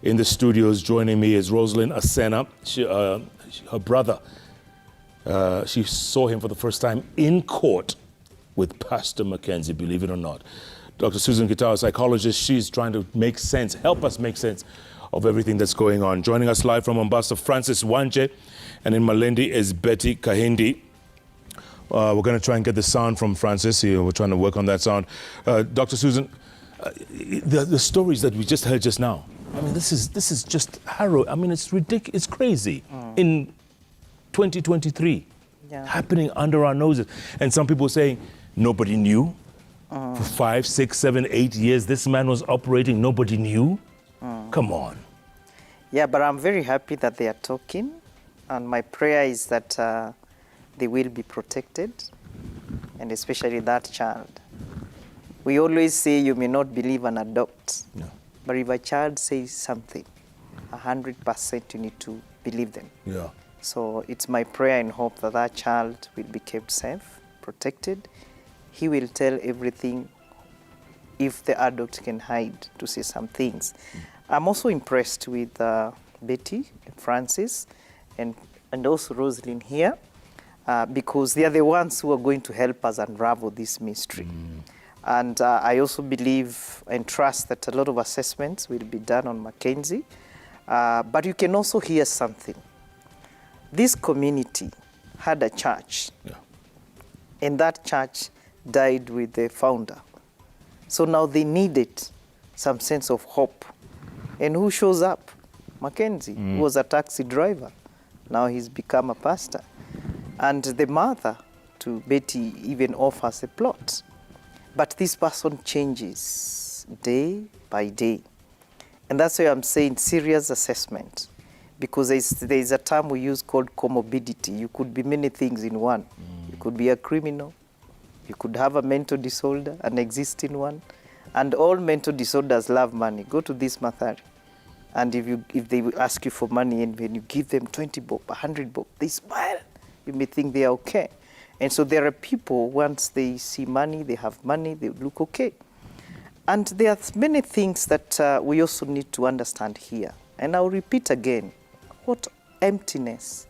In the studios, joining me is Rosalind Asena. Her brother, she saw him for the first time in court with Pastor Mackenzie, believe it or not. Dr. Susan Gitawa, psychologist, she's trying to make sense, help us make sense of everything that's going on. Joining us live from Mombasa, Francis Wanje, and in Malindi is Betty Kahindi. We're going to try and get the sound from Francis. We're trying to work on that sound. Dr. Susan, the stories that we just heard just now, I mean, this is just harrowing. I mean, it's ridiculous. It's crazy. In 2023, happening under our noses. And some people saying, nobody knew. For 5, 6, 7, 8 years, this man was operating. Nobody knew. Come on. Yeah, but I'm very happy that they are talking. And my prayer is that they will be protected, and especially that child. We always say you may not believe and adopt. No. But if a child says something, 100% you need to believe them. Yeah. So it's my prayer and hope that that child will be kept safe, protected. He will tell everything if the adult can hide to say some things. I'm also impressed with Betty and Francis and also Rosalind here because they are the ones who are going to help us unravel this mystery. And I also believe and trust that a lot of assessments will be done on Mackenzie. But you can also hear something. This community had a church, and that church died with the founder. So now they needed some sense of hope. And who shows up? Mackenzie, who was a taxi driver. Now he's become a pastor. And the mother to Betty even offers a plot. But this person changes day by day. And that's why I'm saying serious assessment. Because there's a term we use called comorbidity. You could be many things in one. You could be a criminal. You could have a mental disorder, an existing one. And all mental disorders love money. Go to this Mathari. And if they ask you for money and when you give them 20 bob, 100 bob, they smile. You may think they are okay. And so there are people, once they see money, they have money, they look okay. And there are many things that we also need to understand here. And I'll repeat again, what emptiness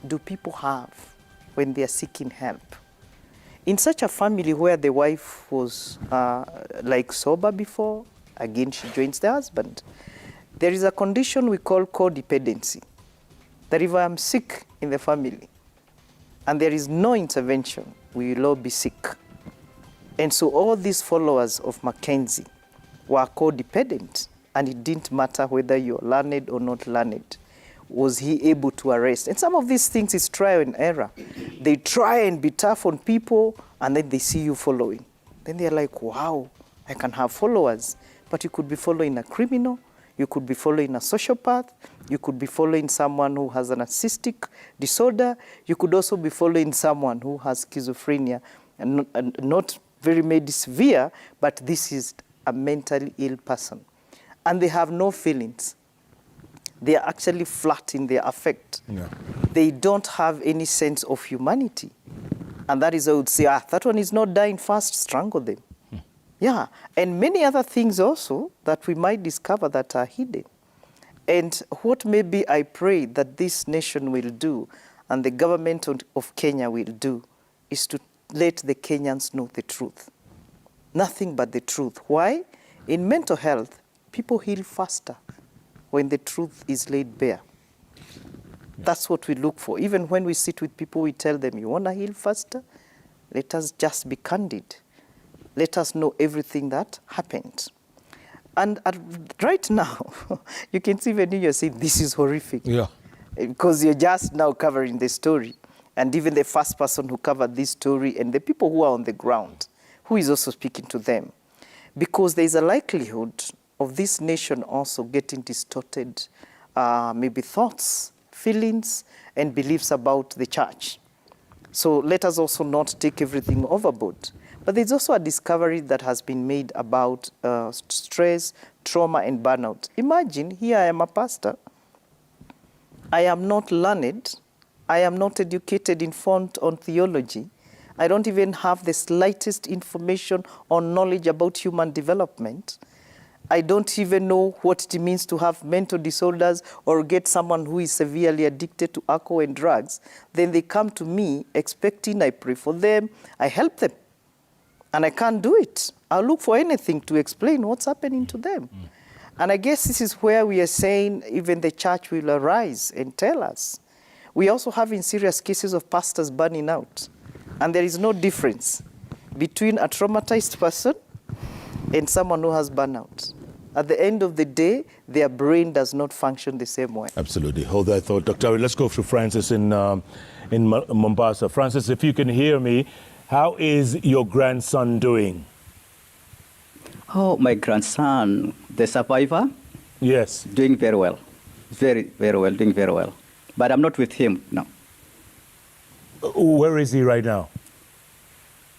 do people have when they are seeking help? In such a family where the wife was like sober before, again she joins the husband, there is a condition we call codependency. That if I am sick in the family and there is no intervention, we will all be sick. And so all these followers of Mackenzie were codependent, and it didn't matter whether you're learned or not learned. Was he able to arrest? And some of these things is trial and error. They try and be tough on people, and then they see you following. Then they're like, wow, I can have followers. But you could be following a criminal, you could be following a sociopath, you could be following someone who has an narcissistic disorder, you could also be following someone who has schizophrenia, and not very maybe severe, but this is a mentally ill person. And they have no feelings. They are actually flat in their affect. Yeah. They don't have any sense of humanity. And that is, I would say, that one is not dying fast, strangle them. Yeah, and many other things also that we might discover that are hidden. And what maybe I pray that this nation will do and the government of Kenya will do is to let the Kenyans know the truth. Nothing but the truth. Why? In mental health, people heal faster when the truth is laid bare. That's what we look for. Even when we sit with people, we tell them, you want to heal faster? Let us just be candid. Let us know everything that happened. And right now, you can see when you're saying, this is horrific. Yeah. Because you're just now covering the story. And even the first person who covered this story and the people who are on the ground, who is also speaking to them. Because there's a likelihood of this nation also getting distorted, maybe thoughts, feelings, and beliefs about the church. So let us also not take everything overboard. But there's also a discovery that has been made about stress, trauma, and burnout. Imagine, here I am a pastor. I am not learned. I am not educated, informed on theology. I don't even have the slightest information or knowledge about human development. I don't even know what it means to have mental disorders or get someone who is severely addicted to alcohol and drugs. Then they come to me expecting I pray for them, I help them. And I can't do it. I'll look for anything to explain what's happening to them. And I guess this is where we are saying even the church will arise and tell us. We are also having serious cases of pastors burning out. And there is no difference between a traumatized person and someone who has burnout. At the end of the day, their brain does not function the same way. Absolutely. Hold that thought. Dr. Ari, let's go to Francis in Mombasa. Francis, if you can hear me, how is your grandson doing? Oh, my grandson, the survivor? Yes. Doing very well. Very, very well, doing very well. But I'm not with him now. Where is he right now?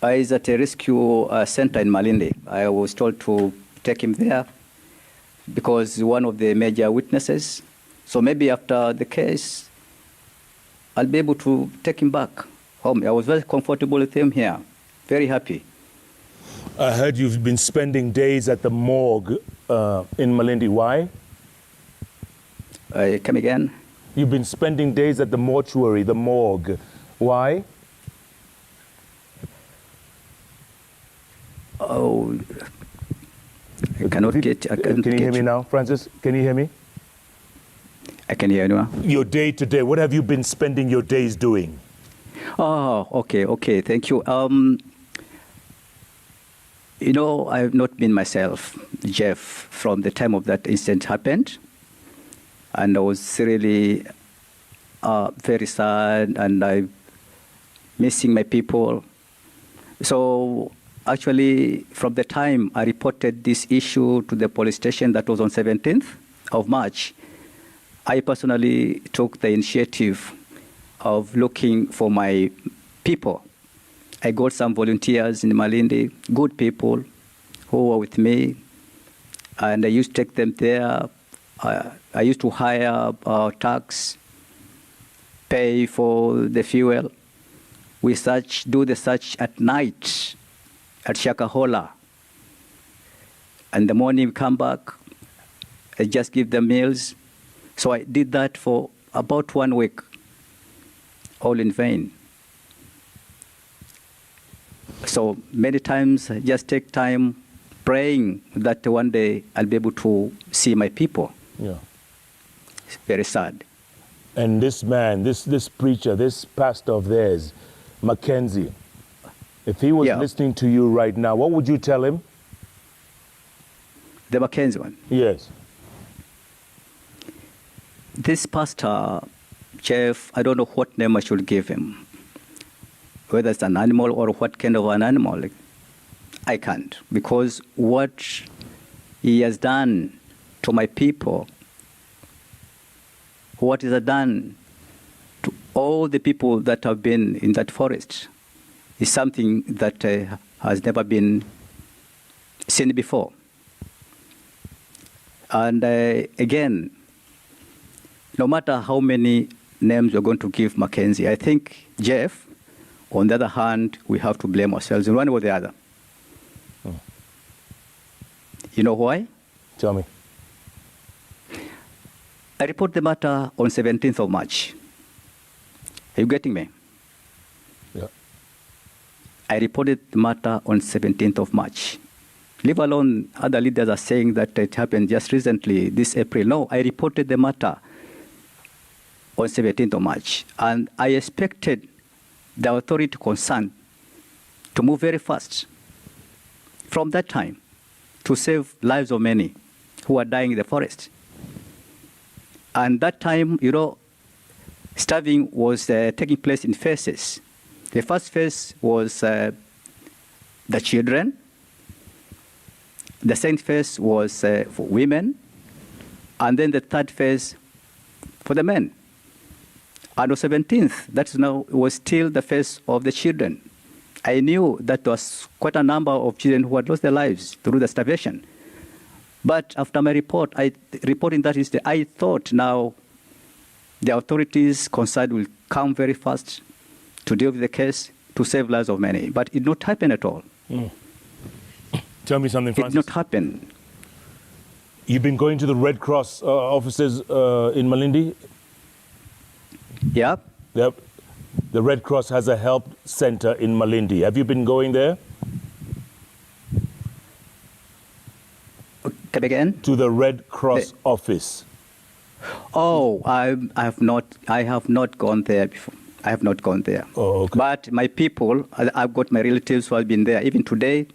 He's at a rescue center in Malindi. I was told to take him there because he's one of the major witnesses. So maybe after the case, I'll be able to take him back home. I was very comfortable with him here, very happy. I heard you've been spending days at the morgue in Malindi. Why? Come again? You've been spending days at the mortuary, the morgue. Why? Oh, I cannot get... Can you hear me now, Francis? Can you hear me? I can hear you now. Your day to day, what have you been spending your days doing? Oh, okay, thank you. You know, I've not been myself, Jeff, from the time of that incident happened. And I was really very sad, and I'm missing my people. So actually, from the time I reported this issue to the police station, that was on 17th of March, I personally took the initiative of looking for my people. I got some volunteers in Malindi, good people who were with me, and I used to take them there. I used to hire trucks, pay for the fuel. We do the search at night at Shakahola. And in the morning we come back, I just give them meals. So I did that for about 1 week, all in vain. So many times I just take time praying that one day I'll be able to see my people. Yeah. It's very sad. And this man, this preacher, this pastor of theirs, Mackenzie, if he was listening to you right now, what would you tell him? The Mackenzie one? Yes. This pastor, Jeff, I don't know what name I should give him. Whether it's an animal or what kind of an animal, I can't. Because what he has done to my people, what he has done to all the people that have been in that forest, is something that has never been seen before. And again, no matter how many names we're going to give Mackenzie, I think, Jeff, on the other hand, we have to blame ourselves in one way or the other. You know why? Tell me. I report the matter on 17th of March. Are you getting me? Yeah. I reported the matter on 17th of March. Leave alone, other leaders are saying that it happened just recently, this April. No, I reported the matter on 17th of March. And I expected the authority concerned to move very fast from that time to save lives of many who are dying in the forest. And that time, you know, starving was taking place in phases. The first phase was the children. The second phase was for women. And then the third phase for the men. And on 17th, that now was still the phase of the children. I knew that there was quite a number of children who had lost their lives through the starvation. But after my report, reporting that is I thought now the authorities concerned will come very fast to deal with the case to save lives of many. But it did not happen at all. Tell me something, Francis. It did not happen. You've been going to the Red Cross offices in Malindi? Yeah. Yep. The Red Cross has a help center in Malindi. Have you been going there? Come again? To the Red Cross office. Oh, I have not gone there before. I have not gone there. Oh, okay. But my people, I've got my relatives who have been there. Even today,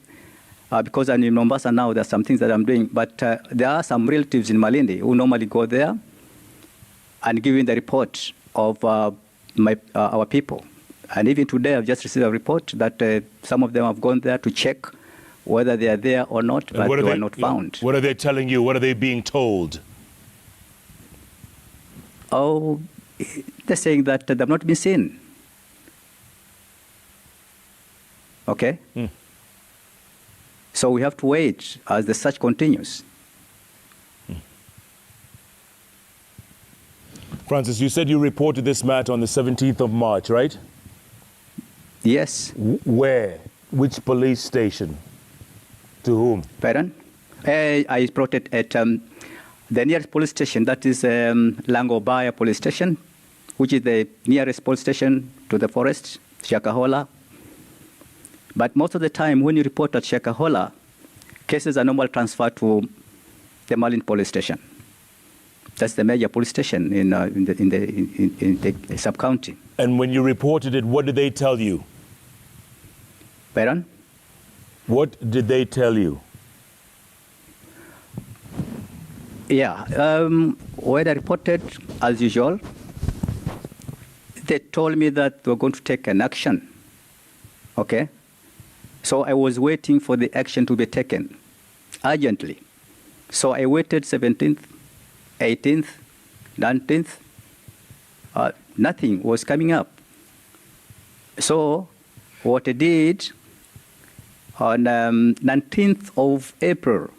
because I'm in Mombasa now, there's some things that I'm doing. But there are some relatives in Malindi who normally go there and give in the report of our people. And even today, I've just received a report that some of them have gone there to check whether they are there or not, but they were not found. What are they telling you? What are they being told? Oh, they're saying that they've not been seen. Okay? So we have to wait as the search continues. Francis, you said you reported this matter on the 17th of March, right? Yes. Where? Which police station? To whom? Pardon? I reported at the nearest police station, that is Langobaya police station, which is the nearest police station to the forest, Shakahola. But most of the time, when you report at Shakahola, cases are normally transferred to the Malindi police station. That's the major police station in the sub-county. And when you reported it, what did they tell you? Pardon? What did they tell you? Yeah, when I reported, as usual, they told me that they were going to take an action. Okay? So I was waiting for the action to be taken urgently. So I waited 17th, 18th, 19th. Nothing was coming up. So what I did on 19th of April,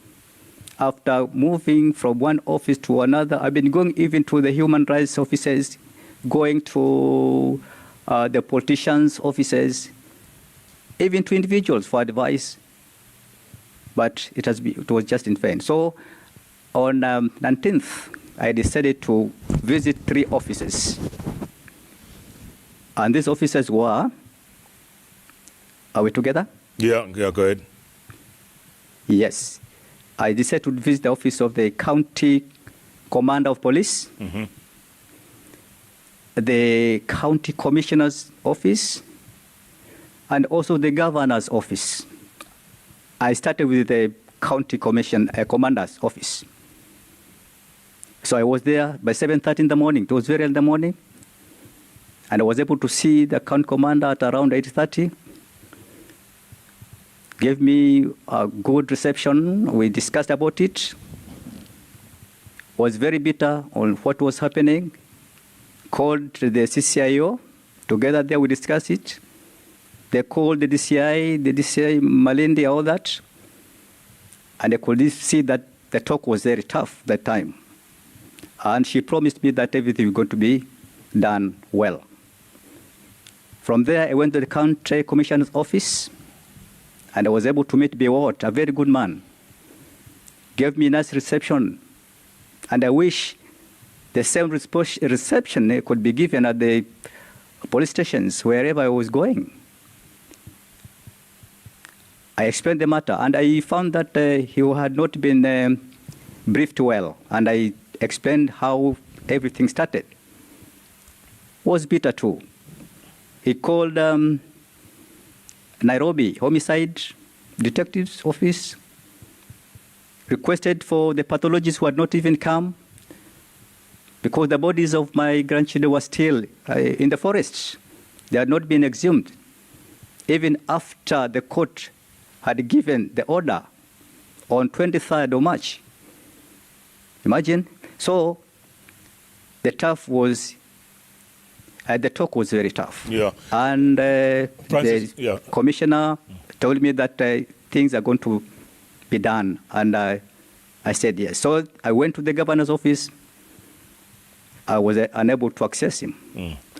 after moving from one office to another, I've been going even to the human rights offices, going to the politicians' offices, even to individuals for advice. But it was just in vain. So on 19th, I decided to visit 3 offices. And these offices were, are we together? Yeah, go ahead. Yes. I decided to visit the office of the county commander of police, the county commissioner's office, and also the governor's office. I started with the county commander's office. So I was there by 7:30 in the morning. It was very early in the morning. And I was able to see the county commander at around 8:30. Gave me a good reception. We discussed about it. Was very bitter on what was happening. Called the CCIO. Together there we discussed it. They called the DCI Malindi, all that. And I could see that the talk was very tough that time. And she promised me that everything was going to be done well. From there, I went to the county commissioner's office. And I was able to meet Biwot, a very good man. Gave me a nice reception. And I wish the same reception could be given at the police stations, wherever I was going. I explained the matter, and I found that he had not been briefed well. And I explained how everything started. Was bitter too. He called Nairobi Homicide Detective's Office, requested for the pathologists who had not even come, because the bodies of my grandchildren were still in the forest. They had not been exhumed, even after the court had given the order on 23rd of March. Imagine. So the talk was very tough. Yeah. And Francis, the commissioner told me that things are going to be done. And I said yes. So I went to the governor's office. I was unable to access him.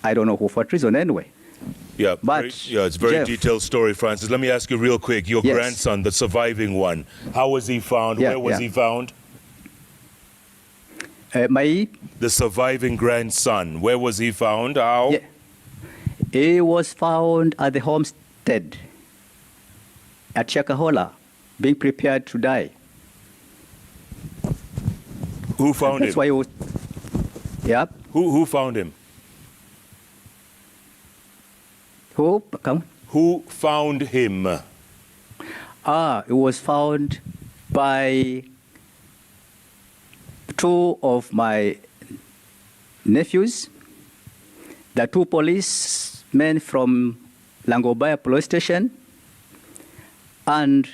I don't know for what reason anyway. Yeah, but it's a very Jeff, detailed story, Francis. Let me ask you real quick. Your Yes. grandson, the surviving one, how was he found? Yeah, Where was he found? The surviving grandson, where was he found? How? Yeah. He was found at the homestead at Shakahola, being prepared to die. Who found That's him? why he was, yeah. Who found him? Who? Come. Who found him? It was found by two of my nephews, the two policemen from Langobaya police station, and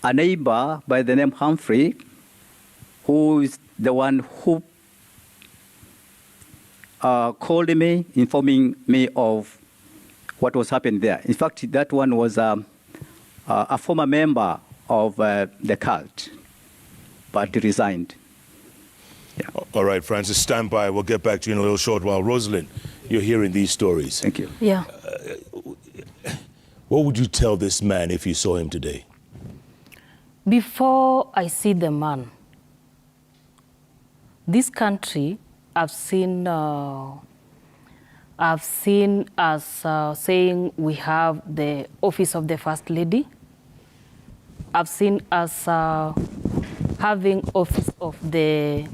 a neighbor by the name Humphrey, who is the one who called me, informing me of what was happening there. In fact, that one was a former member of the cult, but he resigned. Yeah. All right, Francis, stand by. We'll get back to you in a little short while. Rosalind, you're hearing these stories. Thank you. Yeah. What would you tell this man if you saw him today? Before I see the man, this country, I've seen us saying we have the office of the First Lady. I've seen us having office of the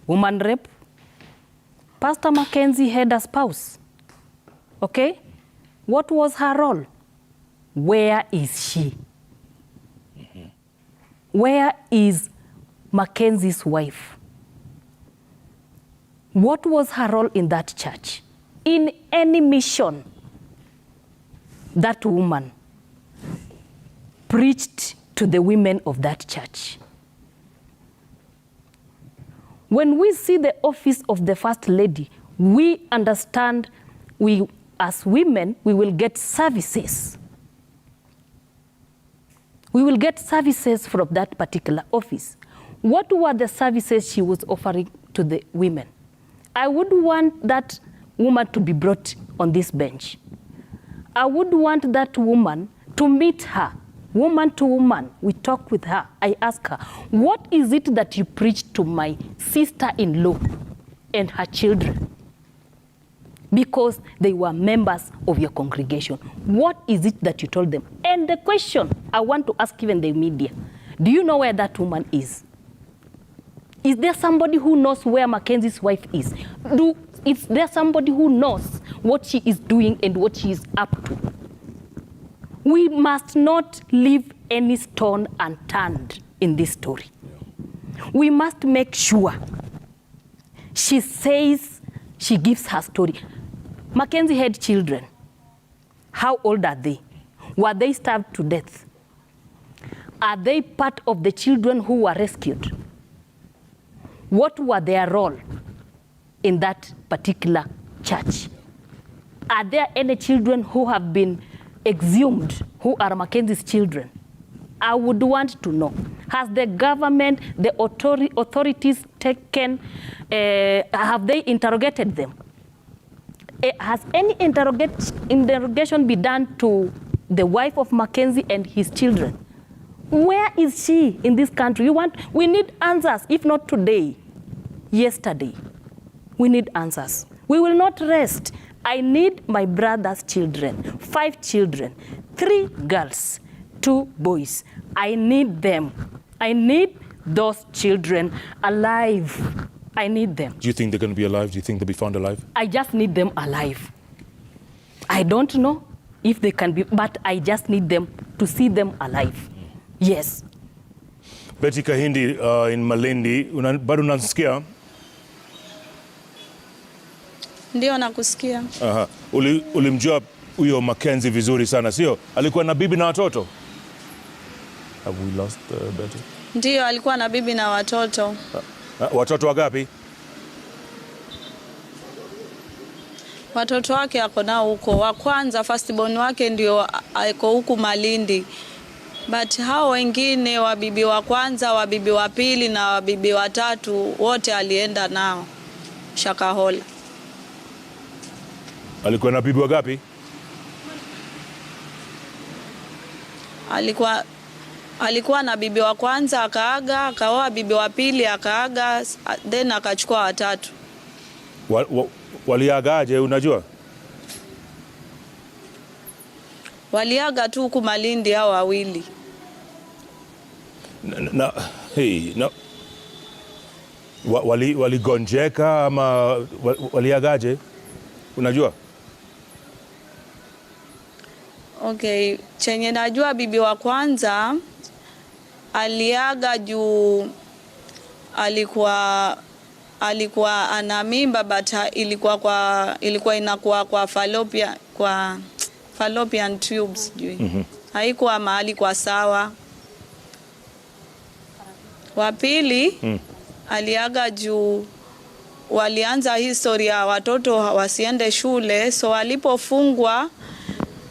woman rep. Pastor Mackenzie had a spouse. Okay? What was her role? Where is she? Where is Mackenzie's wife? What was her role in that church? In any mission, that woman preached to the women of that church. When we see the office of the First Lady, we understand we, as women, we will get services. We will get services from that particular office. What were the services she was offering to the women? I would want that woman to be brought on this bench. I would want that woman to meet her, woman to woman. We talk with her. I ask her, what is it that you preached to my sister-in-law and her children? Because they were members of your congregation. What is it that you told them? And the question I want to ask even the media, do you know where that woman is? Is there somebody who knows where Mackenzie's wife is? Is there somebody who knows what she is doing and what she is up to? We must not leave any stone unturned in this story. We must make sure she says, she gives her story. Mackenzie had children. How old are they? Were they starved to death? Are they part of the children who were rescued? What were their role in that particular church? Are there any children who have been exhumed who are Mackenzie's children? I would want to know. Has the government, the authorities taken, have they interrogated them? Has any interrogation been done to the wife of Mackenzie and his children? Where is she in this country? We need answers, if not today, yesterday. We need answers. We will not rest. I need my brother's children, 5 children, 3 girls, 2 boys. I need them. I need those children alive. I need them. Do you think they're going to be alive? Do you think they'll be found alive? I just need them alive. I don't know if they can be, but I just need them to see them alive. Yes. Betty Kahindi in Malindi, bado unasikia? Ndio nakusikia. Aha. Ulimjua huyo Mackenzie vizuri sana, sio? Alikuwa na bibi na watoto? Have we lost Betty? Ndio alikuwa na bibi na watoto. Watoto wangapi? Watoto wake ako nao huko. Wa kwanza firstborn wake ndio ako huku Malindi. But hao wengine wabibi wa kwanza, wabibi wa pili na wabibi wa tatu wote alienda nao Shakahola. Alikuwa na bibi wangapi? Alikuwa alikuwa na bibi wa kwanza akaaga, akaoa bibi wa pili akaaga, then akachukua watatu. Waliagaje unajua? Waliaga tu huku Malindi hao wawili. Waligonjeka ama waliagaje unajua? Okay, chenye najua bibi wa kwanza aliaga juu alikuwa ana mimba, but ilikuwa inakuwa kwa fallopian tubes juu. Haikuwa mahali kwa sawa. Wa pili aliaga juu walianza historia watoto wasiende shule, so alipofungwa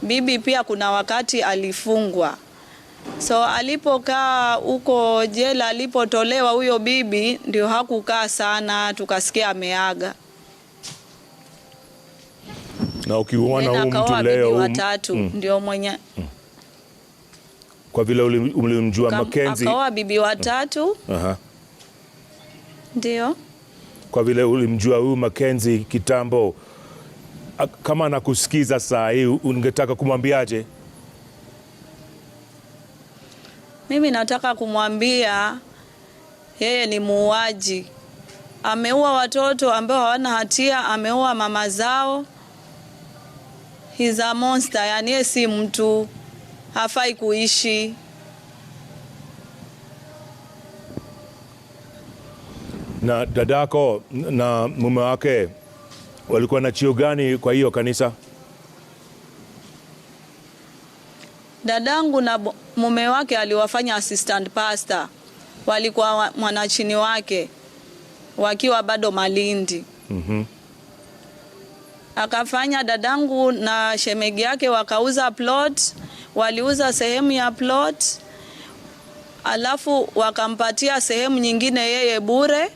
bibi pia kuna wakati alifungwa. So alipokaa huko jela, alipotolewa huyo bibi ndio hakukaa sana, tukasikia ameaga. Na ukiuona huyu mtu leo watatu ndio mwenye kwa vile ulimjua Mackenzie akaoa bibi watatu. Ndio. Kwa vile ulimjua huyu Mackenzie kitambo, kama anakusikiza saa hii ungetaka kumwambiaje? Mimi nataka kumwambia yeye ni muuaji. Ameua watoto ambao hawana hatia, ameua mama zao. He's a monster, yani yeye si mtu, hafai kuishi. Na dadako na mume wake walikuwa na cheo gani kwa hiyo kanisa? Dadangu na mume wake aliwafanya assistant pastor. Walikuwa mwanachini wake wakiwa bado Malindi. Akafanya dadangu na shemegi yake wakauza plot, waliuza sehemu ya plot, alafu wakampatia sehemu nyingine yeye bure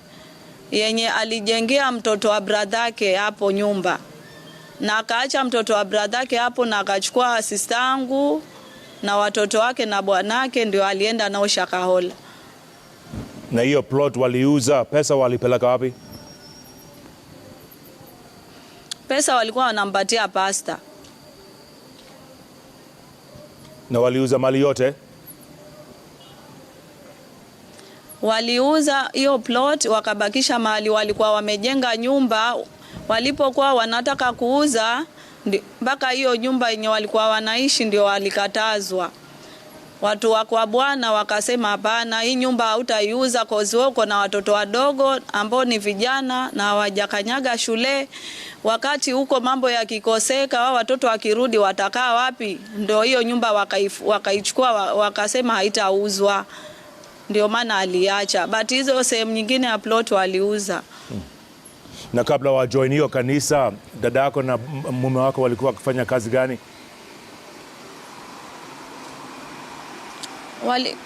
yenye alijengea mtoto wa bradhake hapo nyumba. Na akaacha mtoto wa bradhake hapo na akachukua sistangu na watoto wake na bwanake, ndio alienda nao Shakahola. Na hiyo plot waliuza, pesa walipeleka wapi? Pesa walikuwa wanampatia pasta. Na waliuza mali yote? Waliuza hiyo plot, wakabakisha mali walikuwa wamejenga nyumba. Walipokuwa wanataka kuuza, mpaka hiyo nyumba yenye walikuwa wanaishi ndio walikatazwa. Watu wa bwana wakasema hapana, hii nyumba hautaiuza cause wewe uko na watoto wadogo ambao ni vijana na hawajakanyaga shule. Wakati huko mambo yakikoseka, wao watoto wakirudi watakaa wapi? Ndio hiyo nyumba wakaichukua, wakasema haitauzwa. Ndio maana aliacha. But hizo sehemu nyingine ya plot waliuza. Na kabla wa join hiyo kanisa, dadako na mume wako walikuwa wakifanya kazi gani?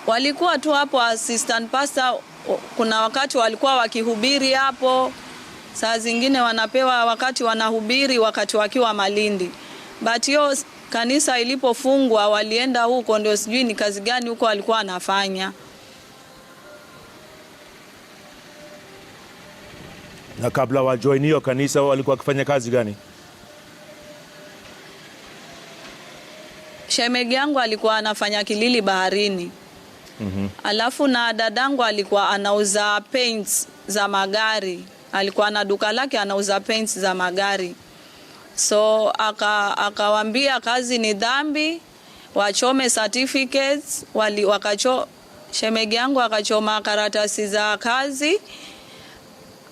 Walikuwa tu hapo assistant pastor. Kuna wakati walikuwa wakihubiri hapo, saa zingine wanapewa wakati wanahubiri wakati wakiwa Malindi. But hiyo kanisa ilipofungwa walienda huko, ndio sijui ni kazi gani huko walikuwa wanafanya. Na kabla wa join hiyo kanisa walikuwa wakifanya kazi gani? Shemegi yangu alikuwa anafanya kilili baharini. Alafu na dadangu alikuwa anauza paints za magari. Alikuwa na duka lake anauza paints za magari. So akawaambia kazi ni dhambi, wachome certificates, shemegi yangu akachoma karatasi za kazi.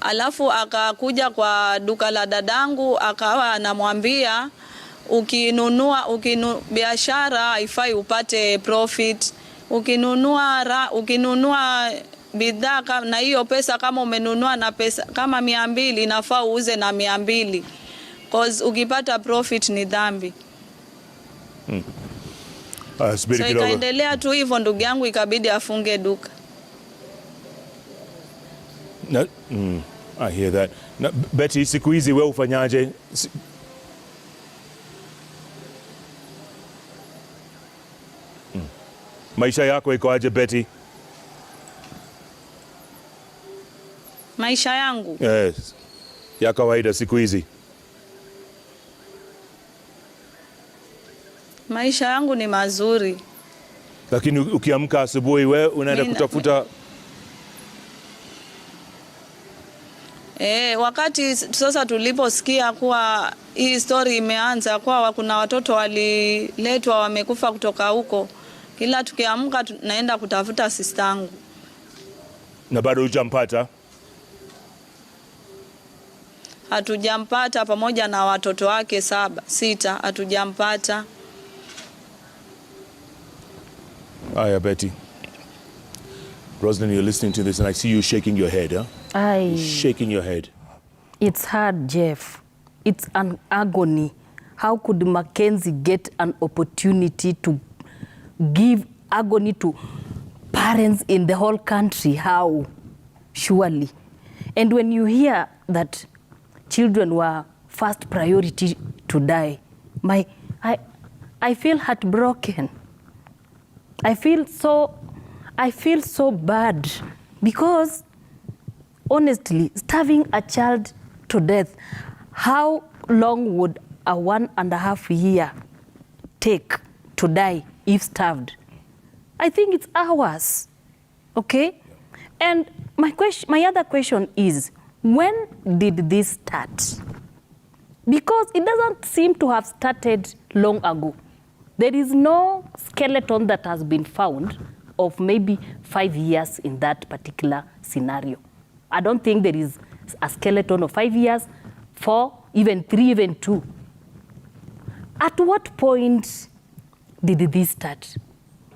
Alafu akakuja kwa duka la dadangu, akawa anamwambia ukinunua biashara haifai upate profit. Ukinunua bidhaa na hiyo pesa, kama umenunua na pesa kama 200 inafaa uuze na 200, cause ukipata profit ni dhambi. So ikaendelea tu hivyo, ndugu yangu ikabidi afunge duka. I hear that. Na, Betty, siku hizi wewe ufanyaje? Maisha yako iko aje Betty? Maisha yangu Yes. Ya kawaida siku hizi. maisha yangu ni mazuri. Lakini ukiamka asubuhi wewe unaenda kutafuta Wakati sasa tuliposikia kuwa hii story imeanza kuwa kuna watoto waliletwa wamekufa kutoka huko, kila tukiamka naenda kutafuta sistangu. na bado hujampata? Hatujampata, pamoja na watoto wake 6 hatujampata. Aya Betty. Roslyn, you're listening to this and I see you shaking your head, huh? Shaking your head. It's hard, Jeff. It's an agony. How could Mackenzie get an opportunity to give agony to parents in the whole country? How? Surely. And when you hear that children were first priority to die, I feel heartbroken. I feel so bad because honestly, starving a child to death, how long would a 1.5 year take to die if starved? I think it's hours, okay? And my other question is, when did this start? Because it doesn't seem to have started long ago. There is no skeleton that has been found of maybe 5 years in that particular scenario. I don't think there is a skeleton of 5 years, 4, even 3, even 2. At what point did this start?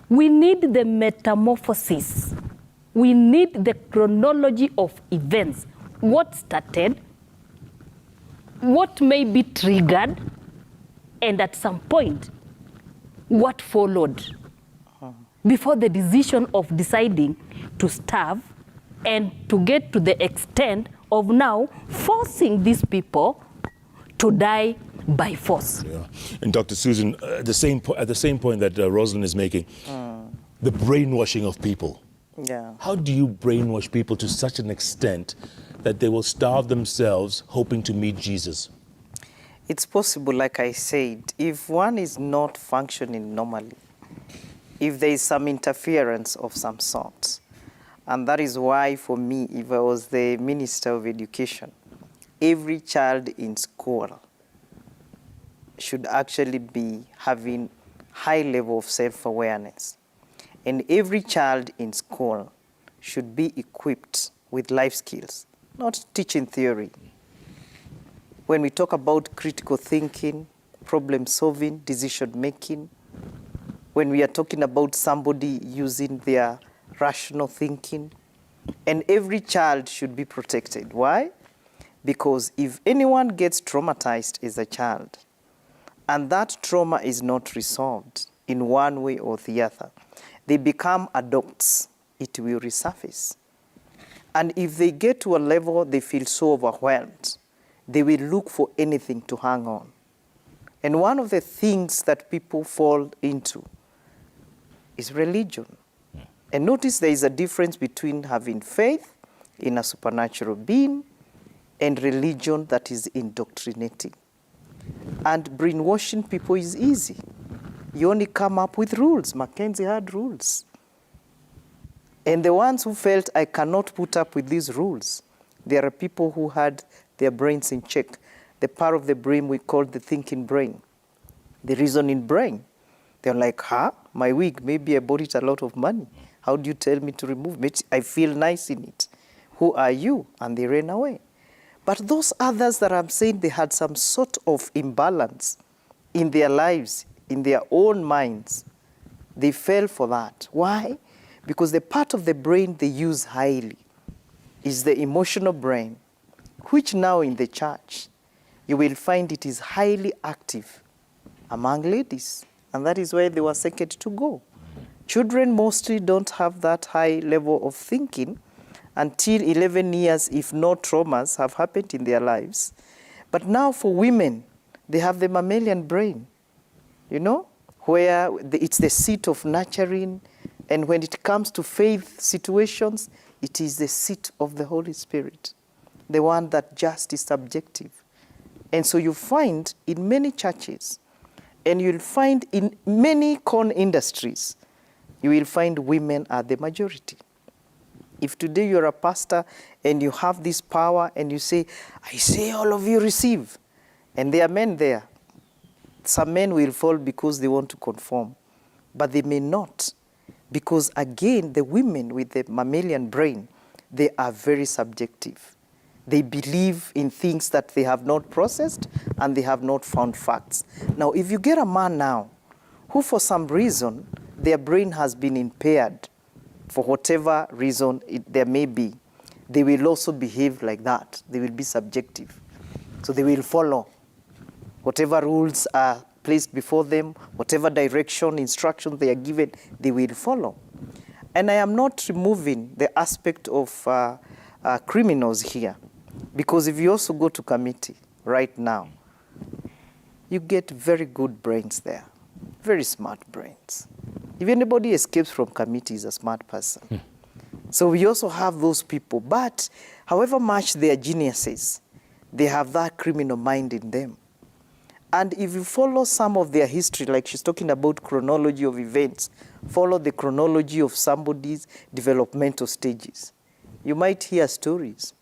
We need the metamorphosis. We need the chronology of events. What started, what may be triggered, and at some point, what followed before the decision of deciding to starve and to get to the extent of now forcing these people to die by force. Yeah. And Dr. Susan, at the same point that Rosalind is making, the brainwashing of people. Yeah. How do you brainwash people to such an extent that they will starve themselves hoping to meet Jesus? It's possible, like I said, if one is not functioning normally, if there is some interference of some sort. And that is why, for me, if I was the Minister of Education, every child in school should actually be having high level of self-awareness. And every child in school should be equipped with life skills, not teaching theory. When we talk about critical thinking, problem solving, decision making, when we are talking about somebody using their rational thinking, and every child should be protected. Why? Because if anyone gets traumatized as a child, and that trauma is not resolved in one way or the other, they become adults, it will resurface. And if they get to a level they feel so overwhelmed, they will look for anything to hang on. And one of the things that people fall into is religion. And notice there is a difference between having faith in a supernatural being and religion that is indoctrinating. And brainwashing people is easy. You only come up with rules. Mackenzie had rules. And the ones who felt, I cannot put up with these rules, there are people who had their brains in check. The part of the brain we call the thinking brain, the reasoning brain. They're like, my wig, maybe I bought it a lot of money. How do you tell me to remove it? I feel nice in it. Who are you? And they ran away. But those others that I'm saying, they had some sort of imbalance in their lives, in their own minds. They fell for that. Why? Because the part of the brain they use highly is the emotional brain, which now in the church, you will find it is highly active among ladies. And that is why they were second to go. Children mostly don't have that high level of thinking until 11 years, if no traumas have happened in their lives. But now for women, they have the mammalian brain, where it's the seat of nurturing, And when it comes to faith situations, it is the seat of the Holy Spirit, the one that just is subjective. And so you find in many churches, and you'll find in many corn industries, you will find women are the majority. If today you're a pastor and you have this power and you say, I say all of you receive, and there are men there, some men will fall because they want to conform, but they may not. Because again, the women with the mammalian brain, they are very subjective. They believe in things that they have not processed and they have not found facts. Now, if you get a man now who for some reason their brain has been impaired, for whatever reason there may be, they will also behave like that. They will be subjective. So they will follow whatever rules are placed before them, whatever direction, instruction they are given, they will follow. And I am not removing the aspect of criminals here, because if you also go to committee right now, you get very good brains there, very smart brains. If anybody escapes from committee, is a smart person. So we also have those people, but however much they are geniuses, they have that criminal mind in them. And if you follow some of their history, like she's talking about chronology of events, follow the chronology of somebody's developmental stages, you might hear stories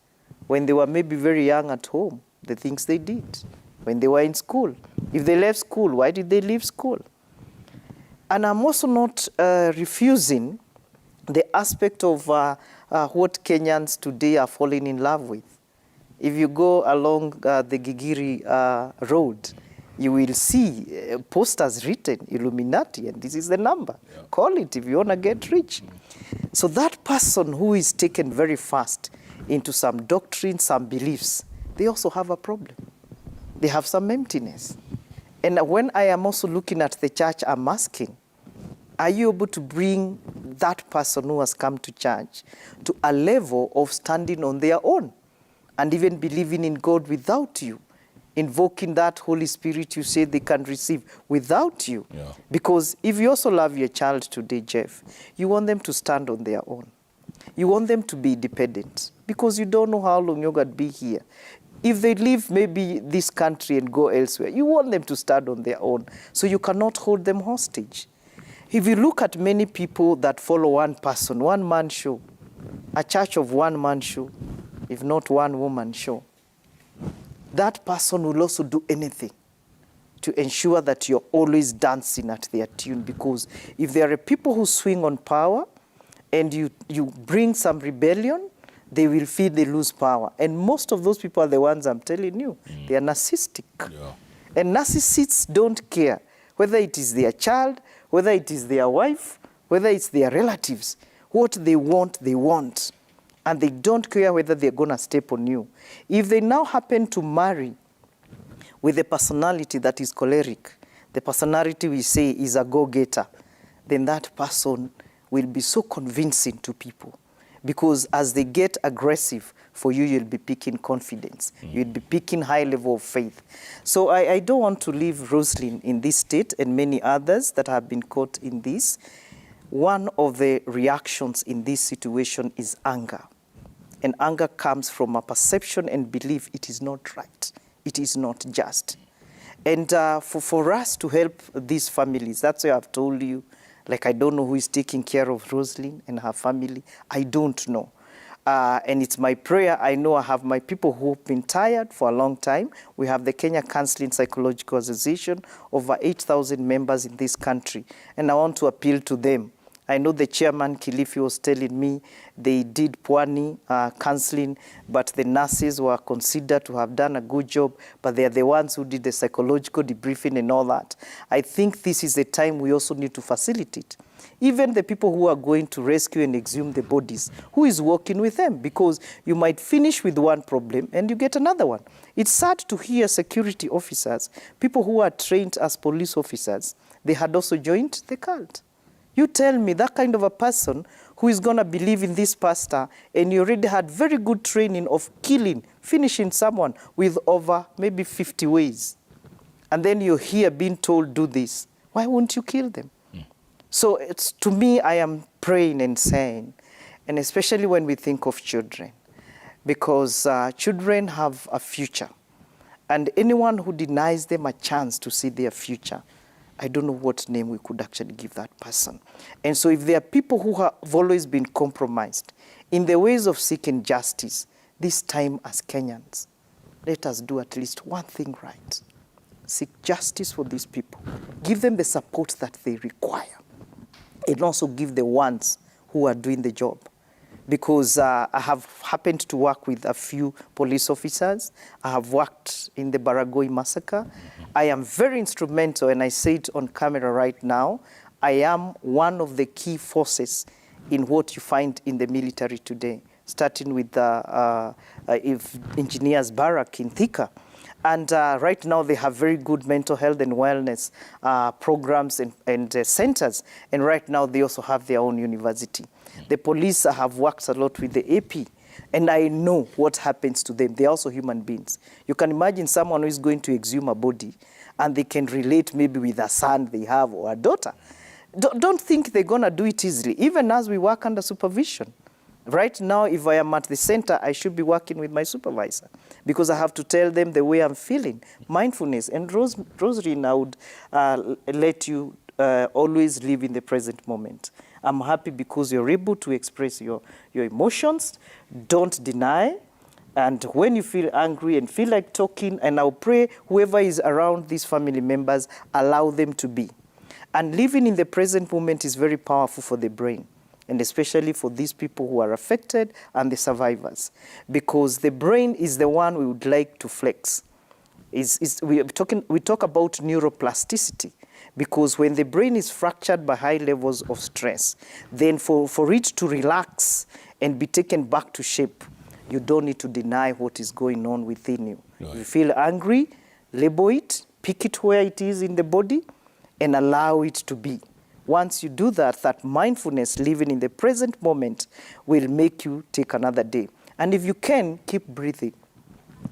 when they were maybe very young at home, the things they did, when they were in school. If they left school, why did they leave school? And I'm also not refusing the aspect of what Kenyans today are falling in love with. If you go along the Gigiri road, you will see posters written, Illuminati, and this is the number. Yeah. Call it if you want to get rich. So that person who is taken very fast into some doctrine, some beliefs, they also have a problem. They have some emptiness. And when I am also looking at the church, I'm asking, are you able to bring that person who has come to church to a level of standing on their own and even believing in God without you? Invoking that Holy Spirit you say they can receive without you. Yeah. Because if you also love your child today, Jeff, you want them to stand on their own. You want them to be independent because you don't know how long you're going to be here. If they leave maybe this country and go elsewhere, you want them to stand on their own. So you cannot hold them hostage. If you look at many people that follow one person, one man show, a church of one man show, if not one woman show, that person will also do anything to ensure that you're always dancing at their tune. Because if there are people who swing on power and you bring some rebellion, they will feel they lose power. And most of those people are the ones I'm telling you. They are narcissistic. Yeah. And narcissists don't care whether it is their child, whether it is their wife, whether it's their relatives. What they want, they want. And they don't care whether they're going to step on you. If they now happen to marry with a personality that is choleric, the personality we say is a go-getter, then that person will be so convincing to people. Because as they get aggressive, for you, you'll be picking confidence. You'll be picking high level of faith. So I don't want to leave Rosalind in this state and many others that have been caught in this. One of the reactions in this situation is anger. And anger comes from a perception and belief it is not right. It is not just. And for us to help these families, that's why I've told you, like I don't know who is taking care of Rosalind and her family. I don't know. And it's my prayer. I know I have my people who have been tired for a long time. We have the Kenya Counseling Psychological Association, over 8,000 members in this country. And I want to appeal to them. I know the chairman, Kilifi, was telling me they did Pwani counseling, but the nurses were considered to have done a good job, but they are the ones who did the psychological debriefing and all that. I think this is the time we also need to facilitate. Even the people who are going to rescue and exhume the bodies, who is working with them? Because you might finish with one problem and you get another one. It's sad to hear security officers, people who are trained as police officers, they had also joined the cult. You tell me that kind of a person who is going to believe in this pastor and you already had very good training of killing, finishing someone with over maybe 50 ways. And then you're here being told, do this. Why won't you kill them? So it's, to me, I am praying and saying, and especially when we think of children, because children have a future. And anyone who denies them a chance to see their future, I don't know what name we could actually give that person. And so if there are people who have always been compromised in the ways of seeking justice, this time as Kenyans, let us do at least one thing right. Seek justice for these people. Give them the support that they require. And also give the ones who are doing the job. Because I have happened to work with a few police officers. I have worked in the Baragoi massacre. I am very instrumental, and I say it on camera right now, I am one of the key forces in what you find in the military today, starting with the engineers barrack in Thika. And right now they have very good mental health and wellness programs and centers. And right now they also have their own university. The police have worked a lot with the AP. And I know what happens to them. They're also human beings. You can imagine someone who is going to exhume a body and they can relate maybe with a son they have or a daughter. Don't think they're going to do it easily, even as we work under supervision. Right now, if I am at the center, I should be working with my supervisor because I have to tell them the way I'm feeling. Mindfulness. And Rosary, I would let you always live in the present moment. I'm happy because you're able to express your emotions. Don't deny. And when you feel angry and feel like talking, and I'll pray whoever is around these family members, allow them to be. And living in the present moment is very powerful for the brain, and especially for these people who are affected and the survivors, because the brain is the one we would like to flex. We talk about neuroplasticity, because when the brain is fractured by high levels of stress, then for it to relax and be taken back to shape, you don't need to deny what is going on within you. Right. If you feel angry, label it, pick it where it is in the body, and allow it to be. Once you do that, that mindfulness, living in the present moment, will make you take another day. And if you can, keep breathing.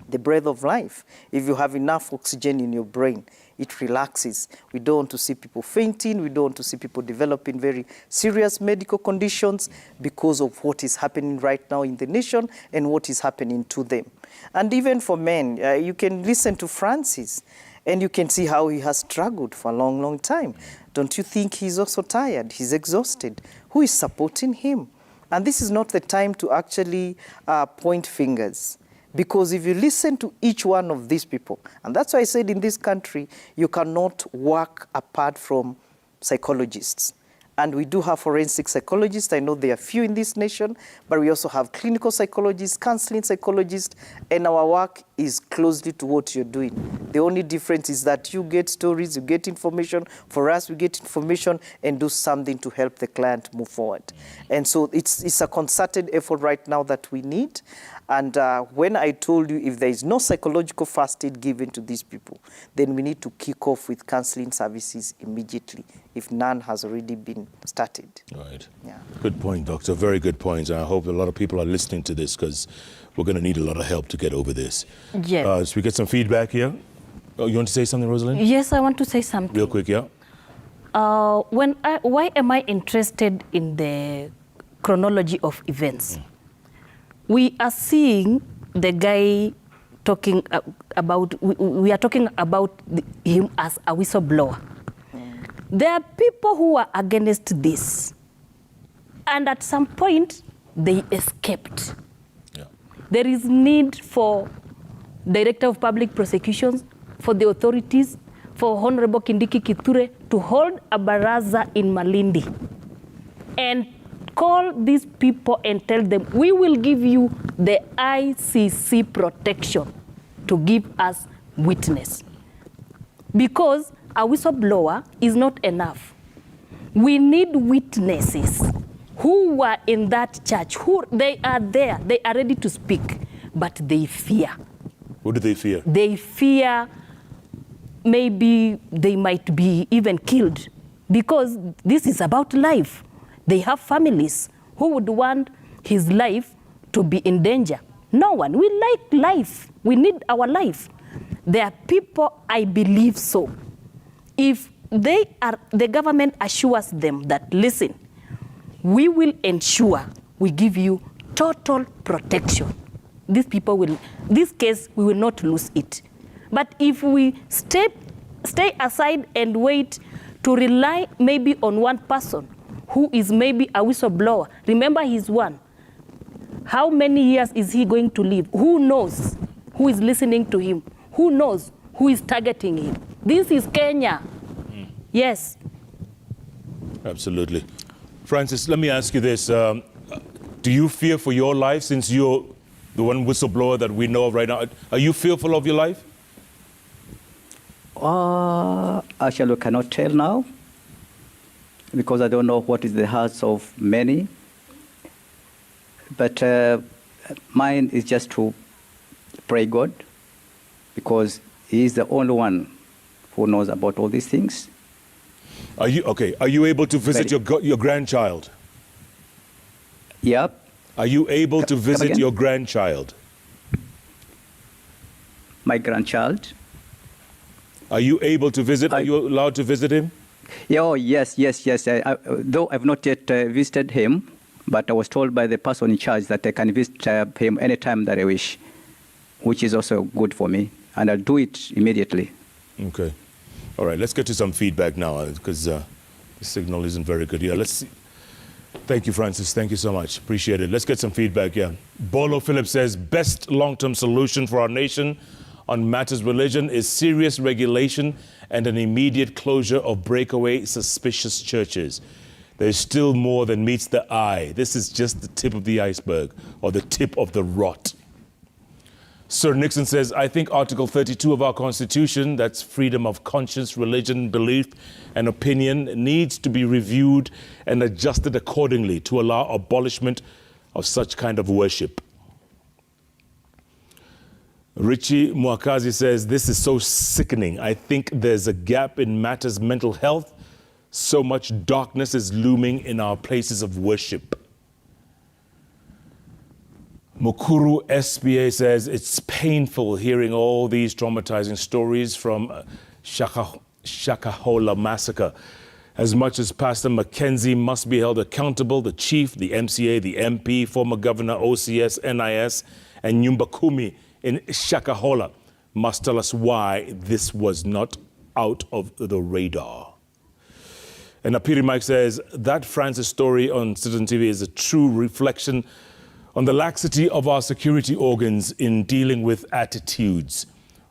The breath of life. If you have enough oxygen in your brain, it relaxes. We don't want to see people fainting. We don't want to see people developing very serious medical conditions because of what is happening right now in the nation and what is happening to them. And even for men, you can listen to Francis and you can see how he has struggled for a long, long time. Don't you think he's also tired? He's exhausted. Who is supporting him? And this is not the time to actually point fingers. Because if you listen to each one of these people, and that's why I said in this country, you cannot work apart from psychologists. And we do have forensic psychologists. I know there are few in this nation, but we also have clinical psychologists, counseling psychologists, and our work is closely to what you're doing. The only difference is that you get stories, you get information. For us, we get information and do something to help the client move forward. And so it's a concerted effort right now that we need. And when I told you if there is no psychological first aid given to these people, then we need to kick off with counseling services immediately, if none has already been started. Right. Yeah. Good point, Doctor. Very good point. And I hope a lot of people are listening to this because we're going to need a lot of help to get over this. Yeah. So we get some feedback here. Oh, you want to say something, Rosalind? Yes, I want to say something. Real quick, yeah. Why am I interested in the chronology of events? We are seeing the guy talking about, we are talking about him as a whistleblower. There are people who are against this. And at some point, they escaped. Yeah. There is need for Director of Public Prosecutions, for the authorities, for Honorable Kindiki Kithure to hold a baraza in Malindi and call these people and tell them, we will give you the ICC protection to give us witness. Because a whistleblower is not enough. We need witnesses who were in that church, who they are there, they are ready to speak, but they fear. What do they fear? They fear maybe they might be even killed because this is about life. They have families. Who would want his life to be in danger? No one. We like life. We need our life. There are people, I believe so. If the government assures them that, listen, we will ensure we give you total protection. These people will, this case, we will not lose it. But if we stay aside and wait to rely maybe on one person who is maybe a whistleblower, remember he's one. How many years is he going to live? Who knows who is listening to him? Who knows who is targeting him? This is Kenya. Yes. Absolutely. Francis, let me ask you this. Do you fear for your life since you're the one whistleblower that we know of right now? Are you fearful of your life? Actually, I cannot tell now because I don't know what is the hearts of many. But mine is just to pray God because He is the only one who knows about all these things. Are you able to visit your grandchild? Yep. Are you able to visit your grandchild? My grandchild. Are you able to visit? Are you allowed to visit him? Yeah, oh, yes. Though I've not yet visited him, but I was told by the person in charge that I can visit him anytime that I wish, which is also good for me, and I'll do it immediately. Okay. All right, let's get to some feedback now because the signal isn't very good here. Let's see. Thank you, Francis. Thank you so much. Appreciate it. Let's get some feedback here. Bolo Phillips says, best long-term solution for our nation on matters religion is serious regulation and an immediate closure of breakaway suspicious churches. There's still more than meets the eye. This is just the tip of the iceberg or the tip of the rot. Sir Nixon says, I think Article 32 of our Constitution, that's freedom of conscience, religion, belief, and opinion, needs to be reviewed and adjusted accordingly to allow abolishment of such kind of worship. Richie Mwakazi says, this is so sickening. I think there's a gap in matters mental health. So much darkness is looming in our places of worship. Mukuru SPA says, it's painful hearing all these traumatizing stories from Shakahola massacre. As much as Pastor Mackenzie must be held accountable, the chief, the MCA, the MP, former governor, OCS, NIS, and Nyumba Kumi in Shakahola must tell us why this was not out of the radar. And Apiri Mike says, that Francis story on Citizen TV is a true reflection on the laxity of our security organs in dealing with attitudes.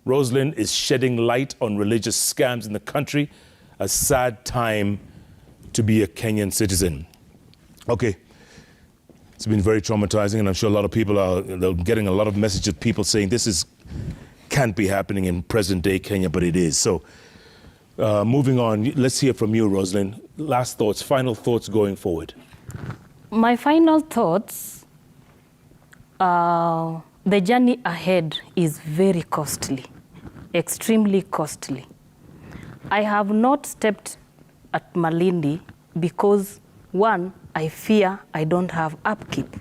Rosalind is shedding light on religious scams in the country. A sad time to be a Kenyan citizen. Okay, it's been very traumatizing, and I'm sure a lot of people they're getting a lot of messages of people saying this can't be happening in present-day Kenya, but it is. So, moving on, let's hear from you, Rosalind. Last thoughts, final thoughts going forward. My final thoughts. The journey ahead is very costly, extremely costly. I have not stepped at Malindi because, one, I fear I don't have upkeep.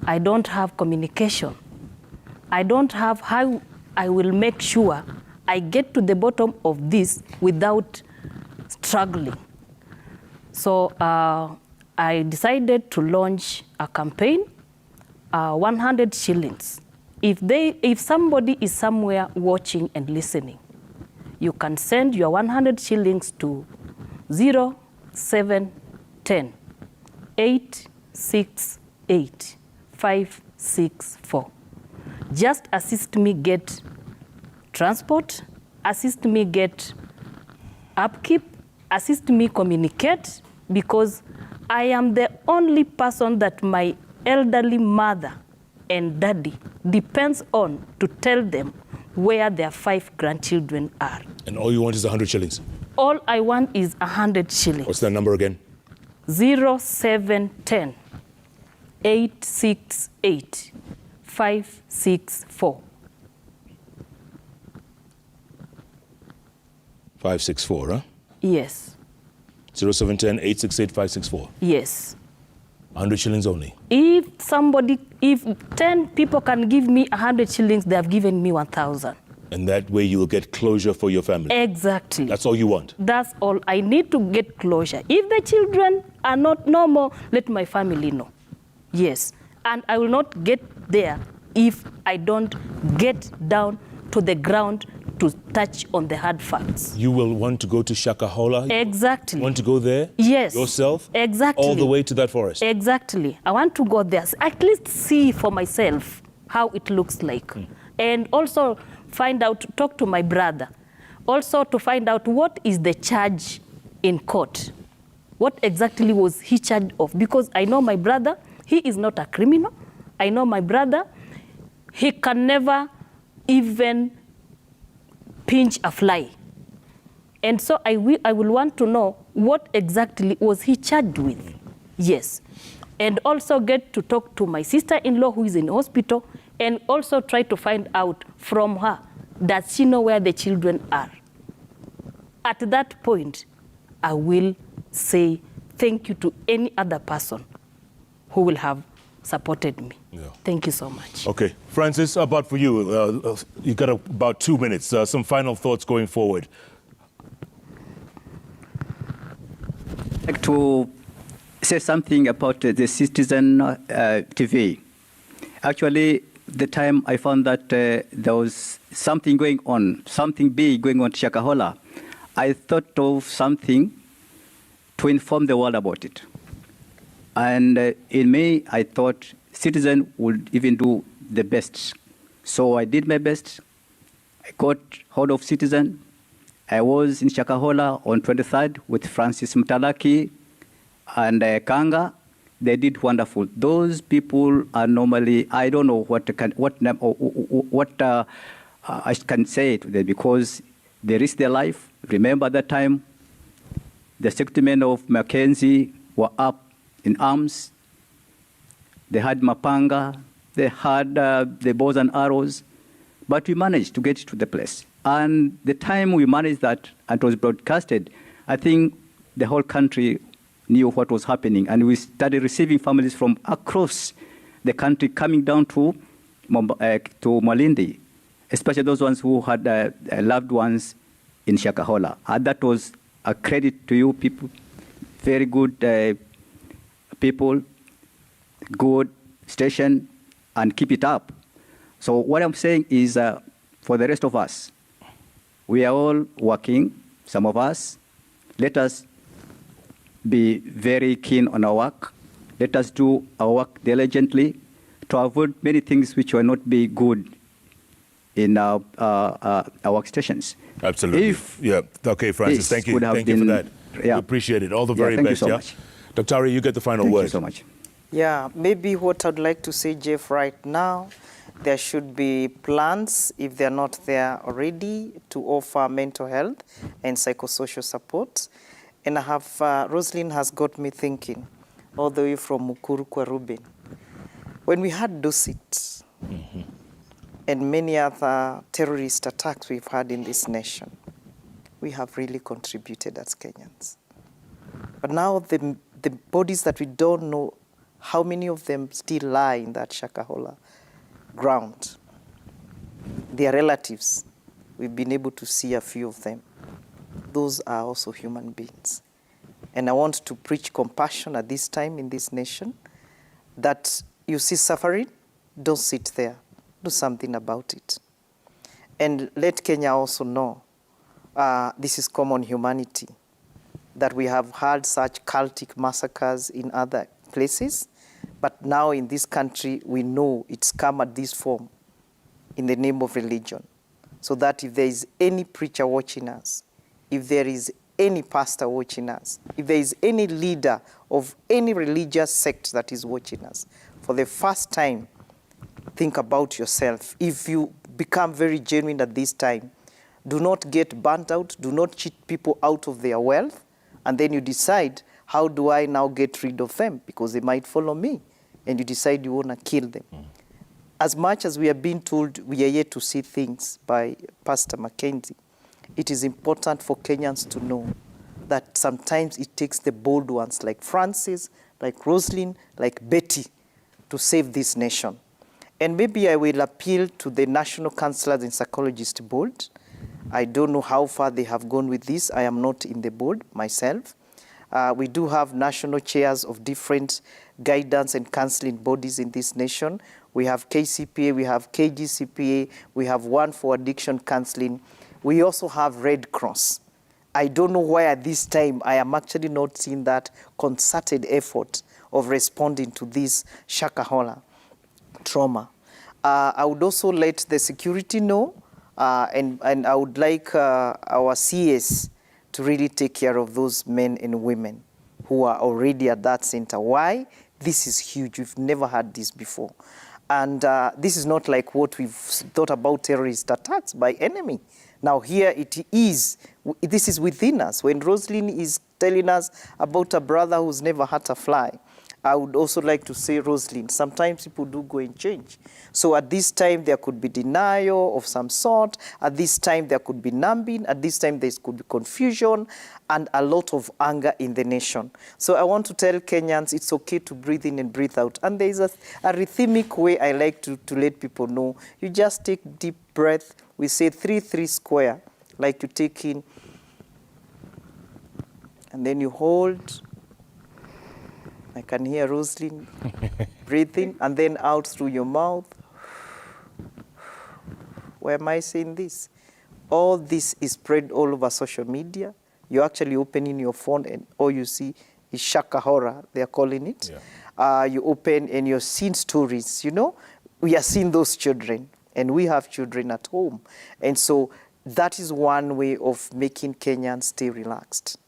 I don't have communication. I don't have how I will make sure I get to the bottom of this without struggling. So I decided to launch a campaign. 100 shillings. If somebody is somewhere watching and listening, you can send your 100 shillings to 0710 868 564. Just assist me get transport, assist me get upkeep, assist me communicate, because I am the only person that my elderly mother and daddy depends on to tell them where their 5 grandchildren are. And all you want is 100 shillings? All I want is 100 shillings. What's that number again? 0710 868 564. 564, huh? Yes. 0710 868 564. Yes. 100 shillings only. If 10 people can give me 100 shillings, they have given me 1,000. And that way you will get closure for your family. Exactly. That's all you want? That's all. I need to get closure. If the children are not normal, let my family know. Yes. And I will not get there if I don't get down to the ground to touch on the hard facts. You will want to go to Shakahola? Exactly. Want to go there? Yes. Yourself? Exactly. All the way to that forest? Exactly. I want to go there. At least see for myself how it looks like. And also find out, talk to my brother. Also to find out what is the charge in court. What exactly was he charged of? Because I know my brother, he is not a criminal. I know my brother, he can never even pinch a fly. And so I will want to know what exactly was he charged with. Yes. And also get to talk to my sister-in-law who is in hospital, and also try to find out from her, does she know where the children are? At that point, I will say thank you to any other person who will have supported me. Yeah. Thank you so much. Okay. Francis, how about for you? You got about 2 minutes. Some final thoughts going forward. I'd like to say something about the Citizen TV. Actually, the time I found that there was something going on, something big going on to Shakahola, I thought of something to inform the world about it. And in May, I thought Citizen would even do the best. So I did my best. I got hold of Citizen. I was in Shakahola on 23rd with Francis Mtalaki and Kanga. They did wonderful. Those people are normally, I don't know what I can say to them, because they risked their life. Remember that time, the secretary of Mackenzie were up in arms. They had mapanga, they had the bows and arrows, but we managed to get to the place. And the time we managed that and it was broadcasted, I think the whole country knew what was happening, and we started receiving families from across the country coming down to Malindi, especially those ones who had loved ones in Shakahola. And that was a credit to you people, very good people, good station, and keep it up. So what I'm saying is for the rest of us, we are all working, some of us, let us be very keen on our work. Let us do our work diligently to avoid many things which will not be good in our workstations. Absolutely. Yeah. Okay, Francis, thank you. Thank you for that. Yeah. We appreciate it. All the very thank best. You so much. Dr. Ari, you get the final word. Thank you so much. Yeah, maybe what I'd like to say, Jeff, right now, there should be plans, if they're not there already, to offer mental health and psychosocial support. And I have, Roslyn has got me thinking, all the way from Mukuru kwa Ruben. When we had Dusit and many other terrorist attacks we've had in this nation, we have really contributed as Kenyans. But now the bodies that we don't know, how many of them still lie in that Shakahola ground, their relatives, we've been able to see a few of them. Those are also human beings. And I want to preach compassion at this time in this nation, that you see suffering, don't sit there. Do something about it. And let Kenya also know this is common humanity, that we have had such cultic massacres in other places, but now in this country, we know it's come at this form in the name of religion. So that if there is any preacher watching us, if there is any pastor watching us, if there is any leader of any religious sect that is watching us, for the first time, think about yourself. If you become very genuine at this time, do not get burnt out, do not cheat people out of their wealth, and then you decide, how do I now get rid of them? Because they might follow me, and you decide you want to kill them. As much as we are being told we are yet to see things by Pastor Mackenzie, it is important for Kenyans to know that sometimes it takes the bold ones like Francis, like Roslyn, like Betty to save this nation. And maybe I will appeal to the National Counselors and Psychologists Board. I don't know how far they have gone with this. I am not in the board myself. We do have national chairs of different guidance and counseling bodies in this nation. We have KCPA, we have KGCPA, we have one for addiction counseling. We also have Red Cross. I don't know why at this time I am actually not seeing that concerted effort of responding to this Shakahola trauma. I would also let the security know, and I would like our CS to really take care of those men and women who are already at that center. Why? This is huge. We've never had this before. And this is not like what we've thought about terrorist attacks by enemy. Now here it is, this is within us. When Roslyn is telling us about a brother who's never had a fly, I would also like to say, Roslyn, sometimes people do go and change. So at this time, there could be denial of some sort. At this time, there could be numbing. At this time, there could be confusion and a lot of anger in the nation. So I want to tell Kenyans it's okay to breathe in and breathe out. And there is a rhythmic way I like to let people know. You just take deep breath. We say 3-3 square, like you take in, and then you hold. I can hear Roslyn breathing, and then out through your mouth. Why am I saying this? All this is spread all over social media. You're actually opening your phone, and all you see is Shakahola, they're calling it. Yeah. You open and you're seeing stories, you know. We are seeing those children, and we have children at home. And so that is one way of making Kenyans stay relaxed.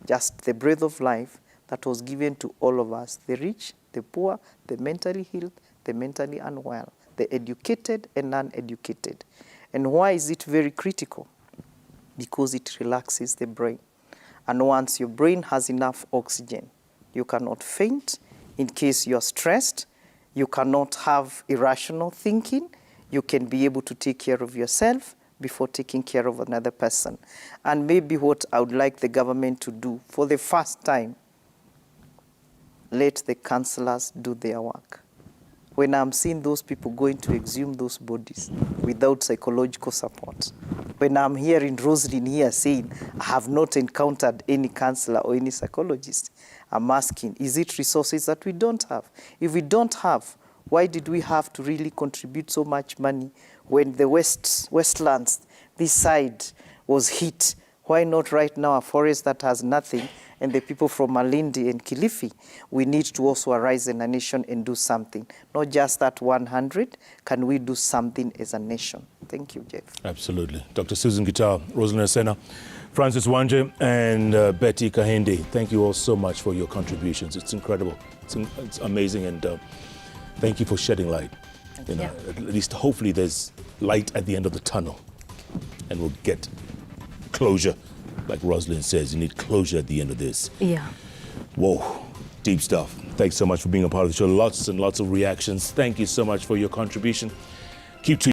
Just the breath of life that was given to all of us, the rich, the poor, the mentally healed, the mentally unwell, the educated and non-educated. And why is it very critical? Because it relaxes the brain. And once your brain has enough oxygen, you cannot faint in case you're stressed, you cannot have irrational thinking, you can be able to take care of yourself before taking care of another person. And maybe what I would like the government to do for the first time, let the counselors do their work. When I'm seeing those people going to exhume those bodies without psychological support, when I'm hearing Roslyn here saying, I have not encountered any counselor or any psychologist, I'm asking, is it resources that we don't have? If we don't have, why did we have to really contribute so much money when the Westlands, this side, was hit? Why not right now a forest that has nothing, and the people from Malindi and Kilifi? We need to also arise in a nation and do something. Not just that 100. Can we do something as a nation? Thank you, Jeff. Absolutely. Dr. Susan Gittah, Roslyn Asena, Francis Wanje, and Betty Kahende, thank you all so much for your contributions. It's incredible. It's amazing, and thank you for shedding light. You know, at least hopefully there's light at the end of the tunnel, and we'll get closure. Like Roslyn says, you need closure at the end of this. Yeah. Whoa, deep stuff. Thanks so much for being a part of the show. Lots and lots of reactions. Thank you so much for your contribution. Keep tweeting.